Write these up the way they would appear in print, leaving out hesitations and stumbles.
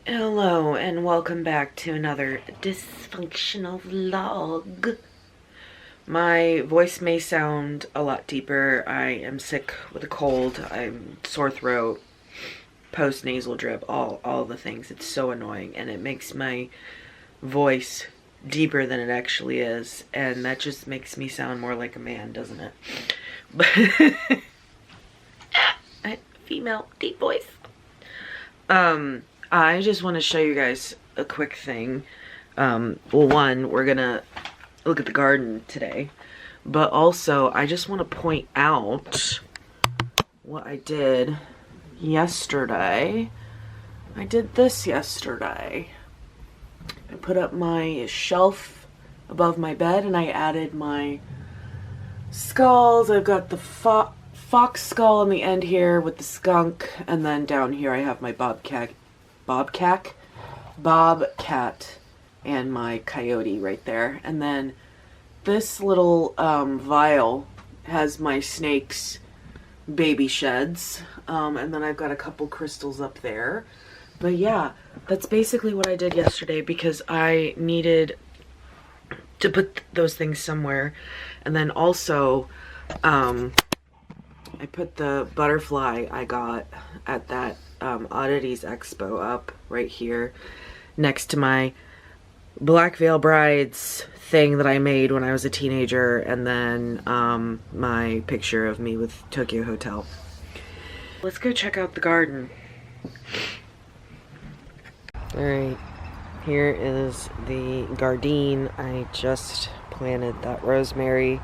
Hello and welcome back to another dysfunctional vlog. My voice may sound a lot deeper. I am sick with a cold. I'm sore throat, post nasal drip, all the things. It's so annoying and it makes my voice deeper than it actually is, and that just makes me sound more like a man, doesn't it? But female deep voice. I just want to show you guys a quick thing. Well, one, we're gonna look at the garden today, but also I just want to point out what I did yesterday. I did this yesterday. I put up my shelf above my bed and I added my skulls. I've got the fox skull on the end here with the skunk, and then down here I have my bobcat and my coyote right there. And then this little vial has my snake's baby sheds, and then I've got a couple crystals up there. But yeah, that's basically what I did yesterday because I needed to put those things somewhere. And then also I put the butterfly I got at that Oddities Expo up right here next to my Black Veil Brides thing that I made when I was a teenager, and then my picture of me with Tokyo Hotel. Let's go check out the garden. Alright, here is the Gardene. I just planted that rosemary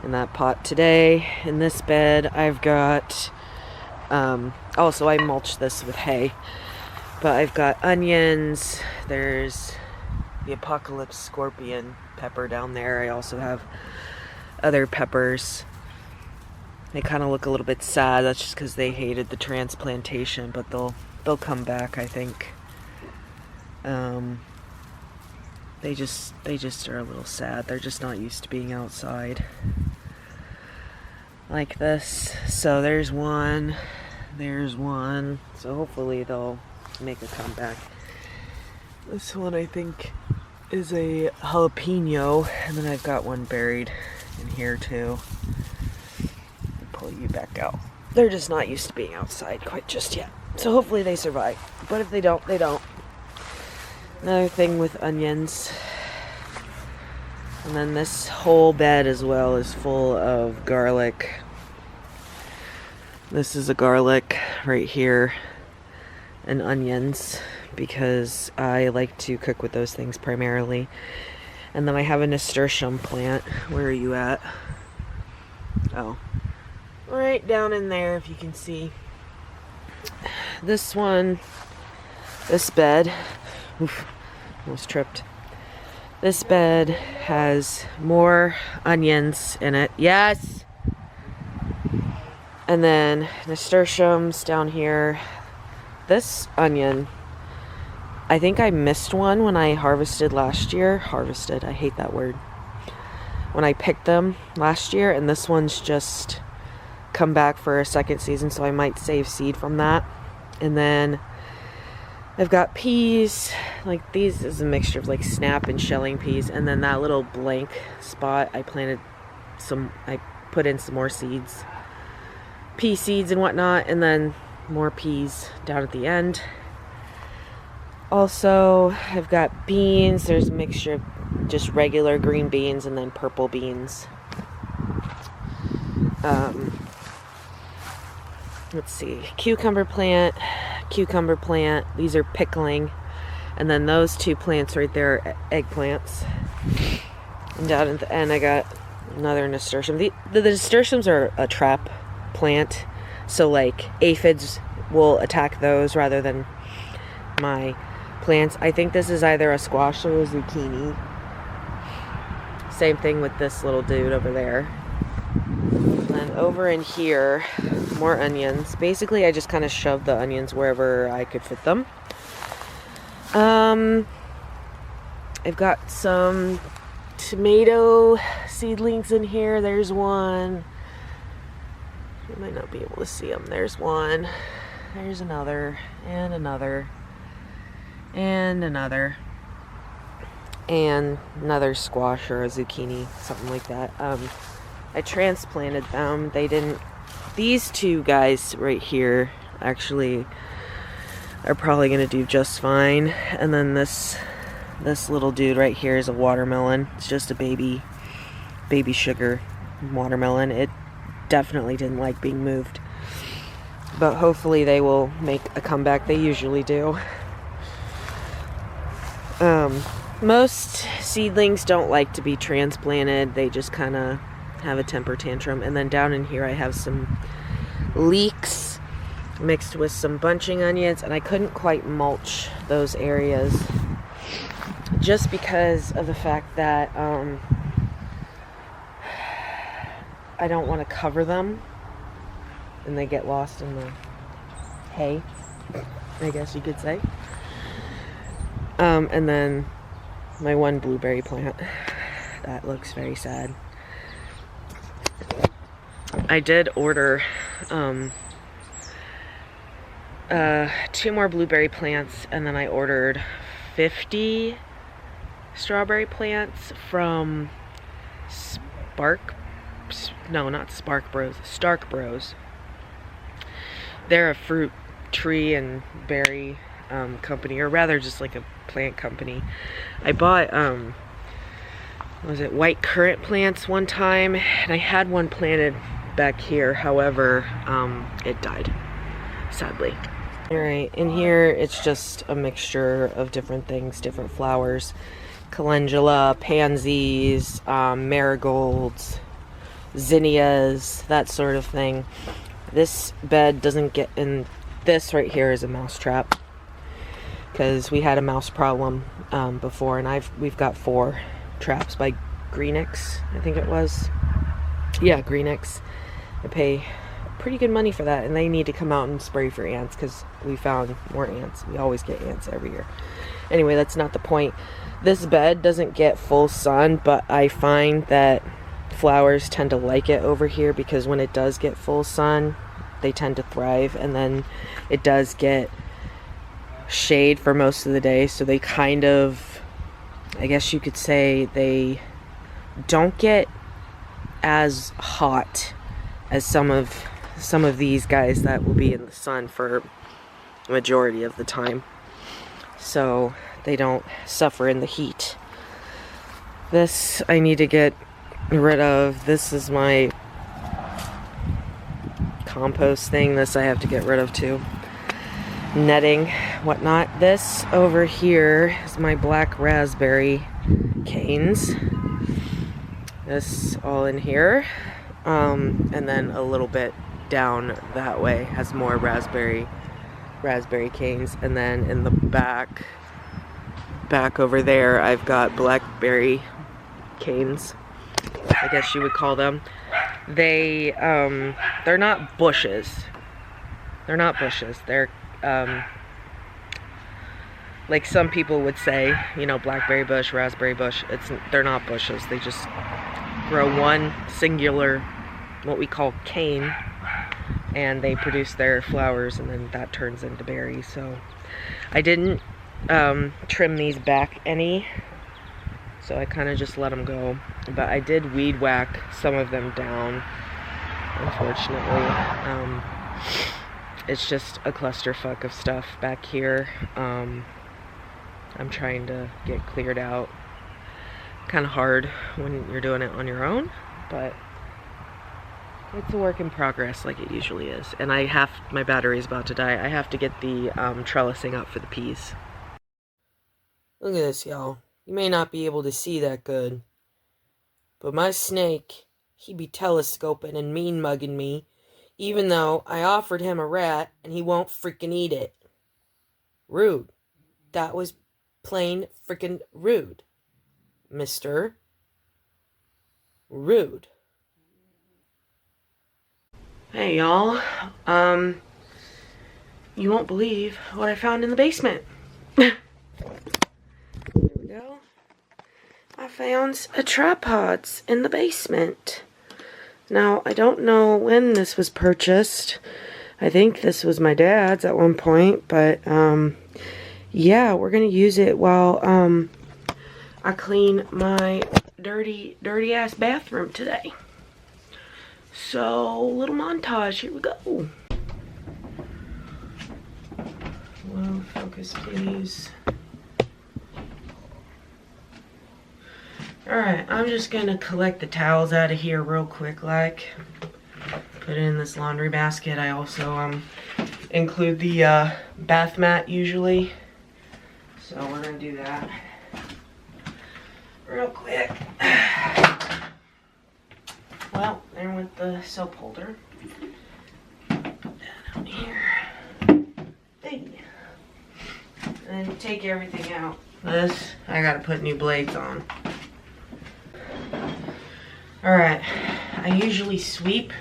in that pot today. In this bed I've got also I mulched this with hay, but I've got onions. There's the Apocalypse Scorpion pepper down there. I also have other peppers. They kind of look a little bit sad. That's just because they hated the transplantation, but they'll come back, I think. They just are a little sad. They're just not used to being outside like this. So there's one. So hopefully they'll make a comeback. This one I think is a jalapeno, and then I've got one buried in here too. I'll pull you back out. They're just not used to being outside quite just yet. So hopefully they survive. But if they don't, they don't. Another thing with onions. And then this whole bed as well is full of garlic. This is a garlic right here, and onions, because I like to cook with those things primarily. And then I have a nasturtium plant. Where are you at? Oh, right down in there, if you can see. This one, this bed, oof, almost tripped. This bed has more onions in it. Yes! And then nasturtiums down here. This onion, I think I missed one when I harvested last year. Harvested, I hate that word. When I picked them last year, and this one's just come back for a second season, so I might save seed from that. And then I've got peas. Like, these is a mixture of like snap and shelling peas. And then that little blank spot, I put in some more seeds. Pea seeds and whatnot, and then more peas down at the end. Also, I've got beans. There's a mixture of just regular green beans and then purple beans. Let's see, cucumber plant. These are pickling. And then those two plants right there are eggplants. And down at the end I got another nasturtium. The nasturtiums are a trap plant, so like aphids will attack those rather than my plants. I think this is either a squash or a zucchini. Same thing with this little dude over there. And over in here, more onions. Basically I just kind of shoved the onions wherever I could fit them. I've got some tomato seedlings in here. There's one. You might not be able to see them. There's one. There's another. And another. and another squash or a zucchini, something like that. I transplanted them. They didn't, these two guys right here actually are probably gonna do just fine. And then this little dude right here is a watermelon. It's just a baby sugar watermelon. It definitely didn't like being moved, but hopefully they will make a comeback. They usually do. Most seedlings don't like to be transplanted. They just kind of have a temper tantrum. And then down in here I have some leeks mixed with some bunching onions, and I couldn't quite mulch those areas just because of the fact that I don't want to cover them and they get lost in the hay, I guess you could say. And then my one blueberry plant, that looks very sad. I did order 2 more blueberry plants, and then I ordered 50 strawberry plants from Stark Bros. They're a fruit tree and berry company, or rather just like a plant company. I bought white currant plants one time, and I had one planted back here. However, it died, sadly. Alright, in here it's just a mixture of different things, different flowers. Calendula, pansies, marigolds, zinnias, that sort of thing. This bed doesn't get in. This right here is a mouse trap, because we had a mouse problem before, and we've got 4 traps by Greenix, I think it was. Yeah, Greenix. I pay pretty good money for that, and they need to come out and spray for ants, because we found more ants. We always get ants every year. Anyway, that's not the point. This bed doesn't get full sun, but I find that flowers tend to like it over here, because when it does get full sun, they tend to thrive, and then it does get shade for most of the day, so they kind of, I guess you could say, they don't get as hot as some of these guys that will be in the sun for the majority of the time, so they don't suffer in the heat. This I need to get rid of. This is my compost thing. This I have to get rid of too. Netting, whatnot. This over here is my black raspberry canes. This all in here, and then a little bit down that way has more raspberry canes, and then in the back over there I've got blackberry canes, I guess you would call them. They're not bushes. They're not bushes. They're like some people would say, you know, blackberry bush, raspberry bush. They're not bushes. They just grow one singular, what we call cane, and they produce their flowers, and then that turns into berries. So I didn't trim these back any, so I kind of just let them go. But I did weed whack some of them down, unfortunately. It's just a clusterfuck of stuff back here. I'm trying to get cleared out. Kind of hard when you're doing it on your own, but it's a work in progress like it usually is. And my battery is about to die. I have to get the trellising up for the peas. Look at this, y'all. You may not be able to see that good, but my snake, he be telescoping and mean mugging me, even though I offered him a rat and he won't freaking eat it. Rude. That was plain freaking rude, Mr. Rude. Hey, y'all. You won't believe what I found in the basement. There we go. I found a tripods in the basement. Now, I don't know when this was purchased. I think this was my dad's at one point, but, yeah, we're gonna use it while I clean my dirty ass bathroom today. So, little montage, here we go. Low focus, please. Alright, I'm just gonna collect the towels out of here real quick, like. Put it in this laundry basket. I also include the bath mat usually. So we're gonna do that real quick. Well, there went the soap holder. Put that out here. Hey. And then take everything out. This, I gotta put new blades on. Alright, I usually sweep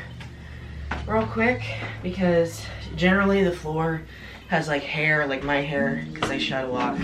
real quick because generally the floor has like hair, like my hair, because I shed a lot.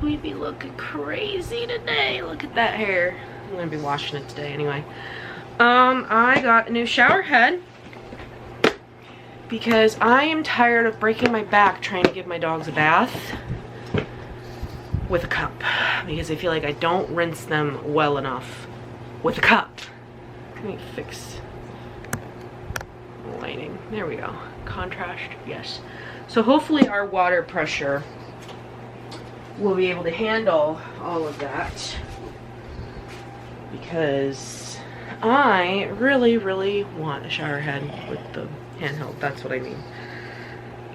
we be looking crazy today. Look at that hair. I'm gonna be washing it today anyway. I got a new shower head because I am tired of breaking my back trying to give my dogs a bath with a cup, because I feel like I don't rinse them well enough with a cup. Let me fix the lighting. There we go. Contrast, yes. So hopefully our water pressure will be able to handle all of that, because I really, really want a shower head with the handheld. That's what I mean.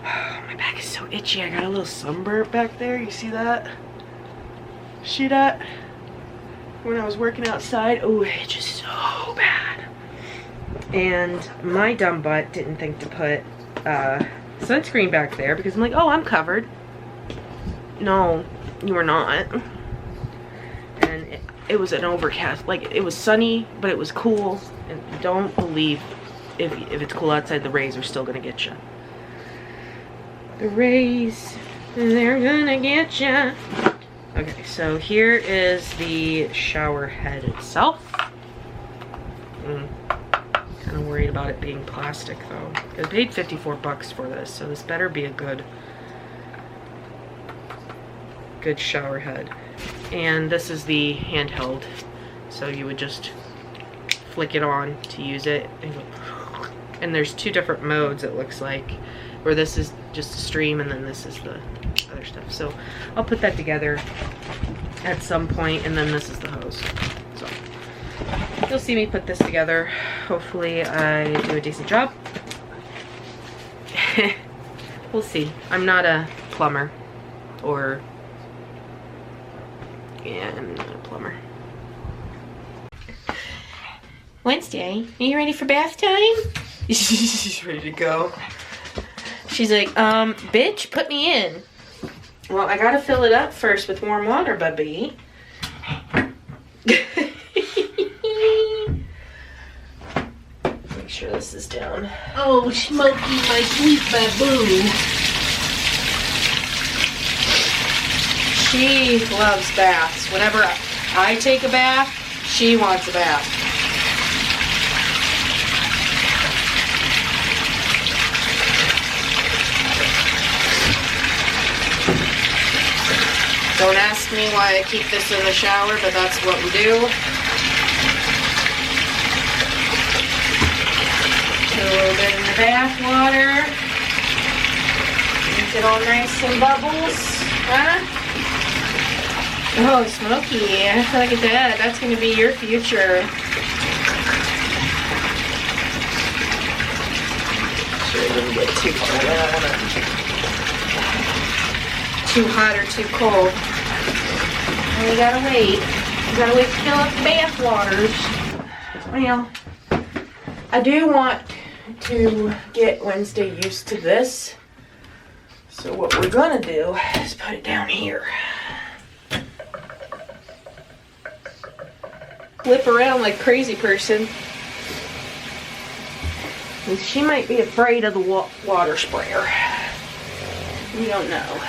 My back is so itchy. I got a little sunburn back there. You see that? See that? When I was working outside, oh, it itches so bad. And my dumb butt didn't think to put sunscreen back there because I'm like, oh, I'm covered. No, you were not. And it was an overcast. Like, it was sunny, but it was cool. And don't believe if it's cool outside, the rays are still gonna get you. The rays, they're gonna get you. Okay, so here is the shower head itself. Kind of worried about it being plastic though. I paid 54 bucks for this, so this better be a good shower head. And this is the handheld, so you would just flick it on to use it. And there's two different modes, it looks like, where this is just a stream and then this is the other stuff. So I'll put that together at some point, and then this is the hose. So you'll see me put this together. Hopefully I do a decent job. We'll see. I'm not a plumber, or yeah, I'm not a plumber. Wednesday, are you ready for bath time? She's ready to go. She's like, bitch, put me in. Well, I gotta fill it up first with warm water, bubby. Make sure this is down. Oh, Smokey, my sweet baboon. She loves baths. Whenever I take a bath, she wants a bath. Don't ask me why I keep this in the shower, but that's what we do. Put a little bit in the bath water. Make it all nice and bubbles. Huh? Oh, Smokey. Look at that. That's going to be your future. Sure, it didn't get too cold. I don't want to. Too hot or too cold. And we gotta wait. We gotta wait to fill up the bath waters. Well, I do want to get Wednesday used to this. So what we're gonna do is put it down here. Flip around like a crazy person. And she might be afraid of the water sprayer. We don't know.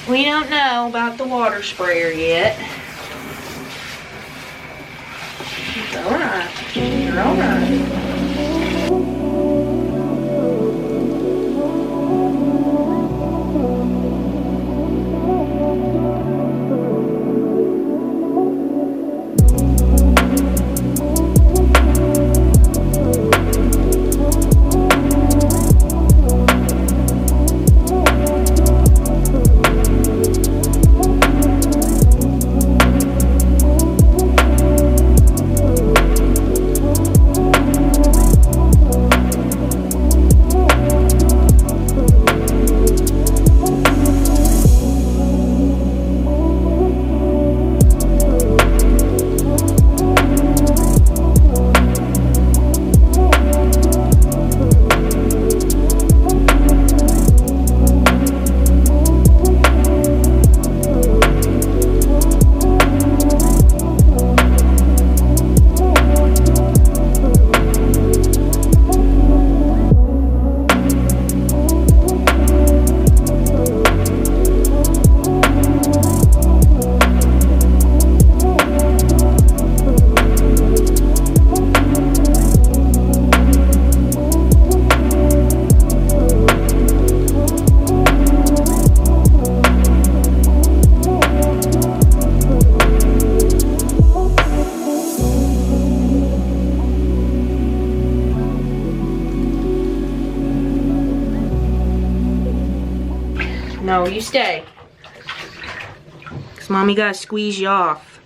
We don't know about the water sprayer yet. It's alright. You're alright. No, you stay. Cause mommy gotta squeeze you off.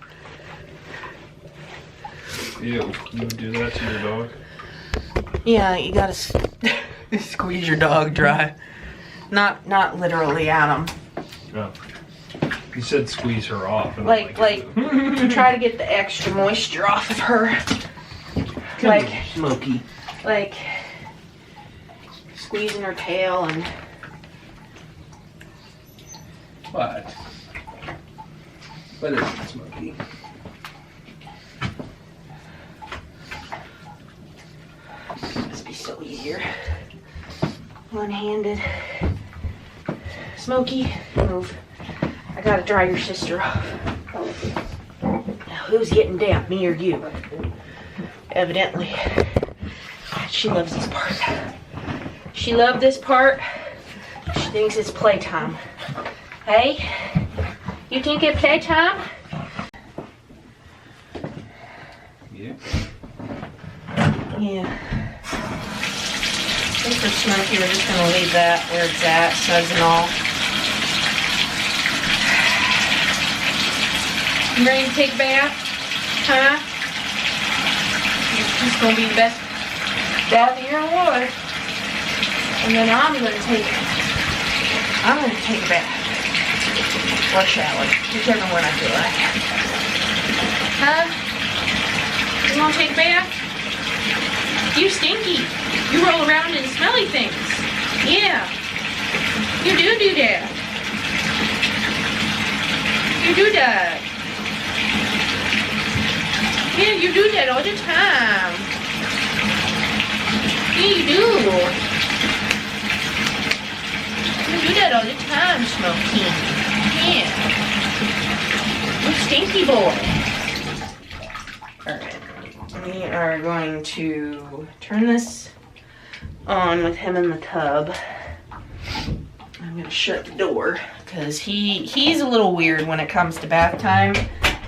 Ew, you do that to your dog? Yeah, you gotta squeeze your dog dry. Not literally at him. No. You said squeeze her off. And Like to try to get the extra moisture off of her. Like Smokey. Like squeezing her tail and. What? What is it, Smokey? Must be so easier. One-handed. Smokey, move. I gotta dry your sister off. Now, who's getting damp, me or you? Evidently. She loves this part. She loved this part. She thinks it's playtime. Hey? You think it's playtime? Yeah. Yeah. I think for Smokey, we're just gonna leave that where it's at, suds and all. You ready to take a bath? Huh? It's gonna be the best bath of your life. And then I'm gonna take a bath. Or a shower. Whichever one I feel like. Huh? You wanna take a bath? You stinky. You roll around in smelly things. Yeah. You do that. You do that. Yeah, you do that all the time. Yeah, you do. You do that all the time, Smokey. Yeah. You stinky boy. Alright. We are going to turn this on with him in the tub. I'm gonna shut the door because he's a little weird when it comes to bath time.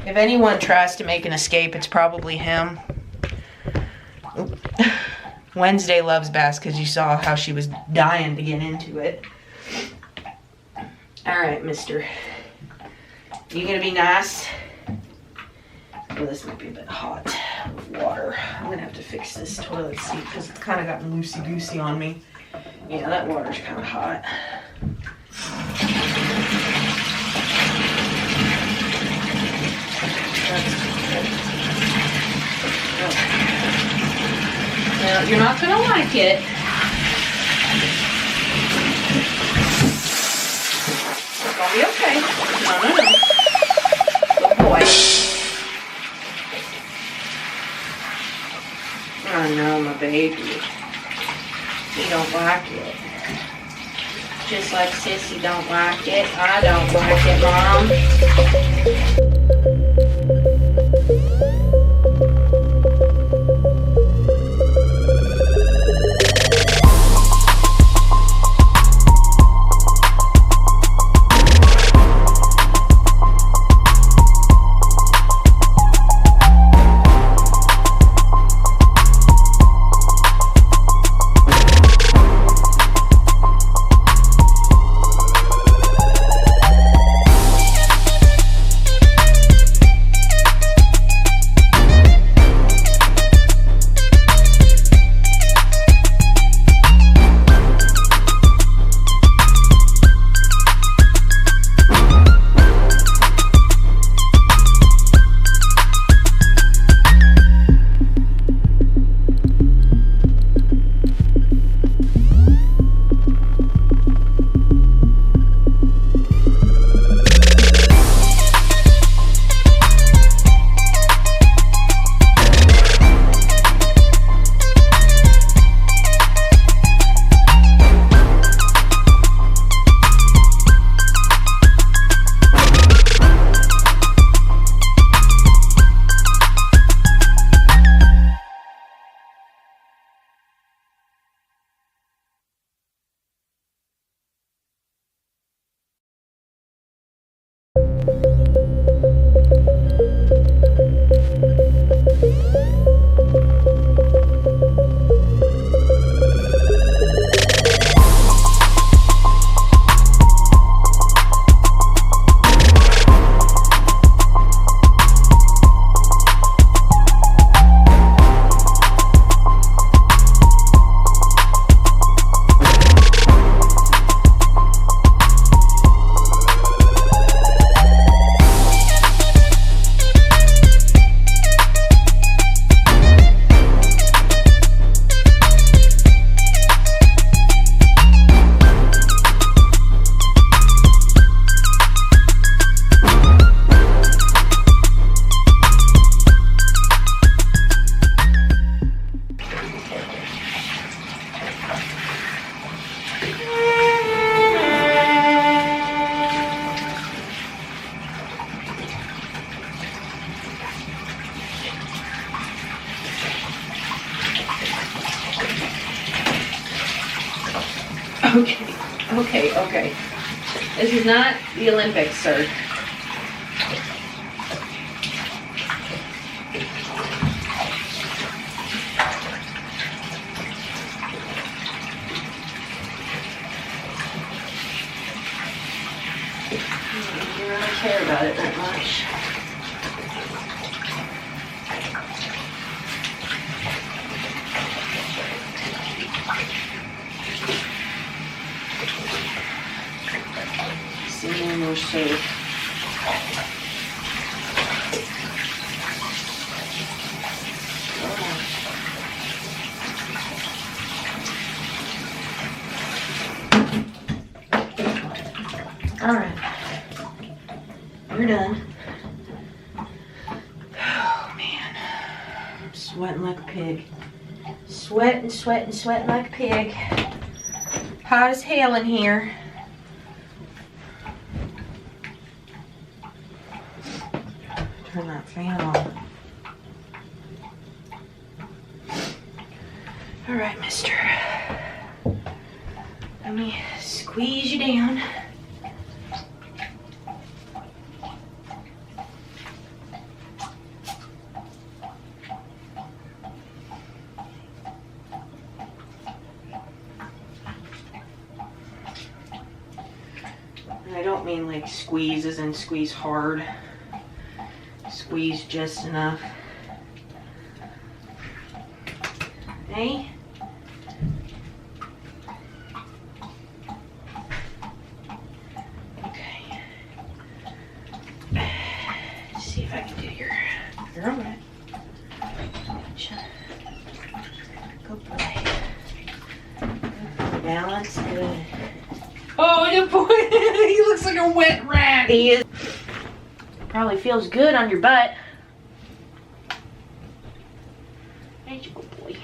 If anyone tries to make an escape, it's probably him. Wednesday loves baths because you saw how she was dying to get into it. Alright, mister. You gonna be nice? Well, this might be a bit hot with water. I'm gonna have to fix this toilet seat because it's kind of gotten loosey-goosey on me. Yeah, that water's kind of hot. That's good. Oh. Now, you're not gonna like it. It's gonna be okay. No. Good boy. I know, my baby. He don't like it. Just like Sissy don't like it. I don't like it, Mom. Okay, okay, okay. This is not the Olympics, sir. You don't care about it that much. See, no more soap. All right. We're done. Oh man, I'm sweating like a pig. Sweating, sweating, sweating like a pig. Hot as hell in here. Turn that fan on. All right, mister. Let me squeeze you down. I don't mean like squeeze as in squeeze hard. Squeeze just enough. Hey? Okay. Let's see if I can do your... You're alright. Good boy. Balance good. Oh, good boy. He looks like a wet rat. He is. Probably feels good on your butt. There's your good boy.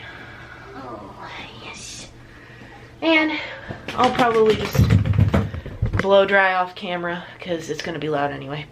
Oh, yes. And I'll probably just blow dry off camera because it's going to be loud anyway.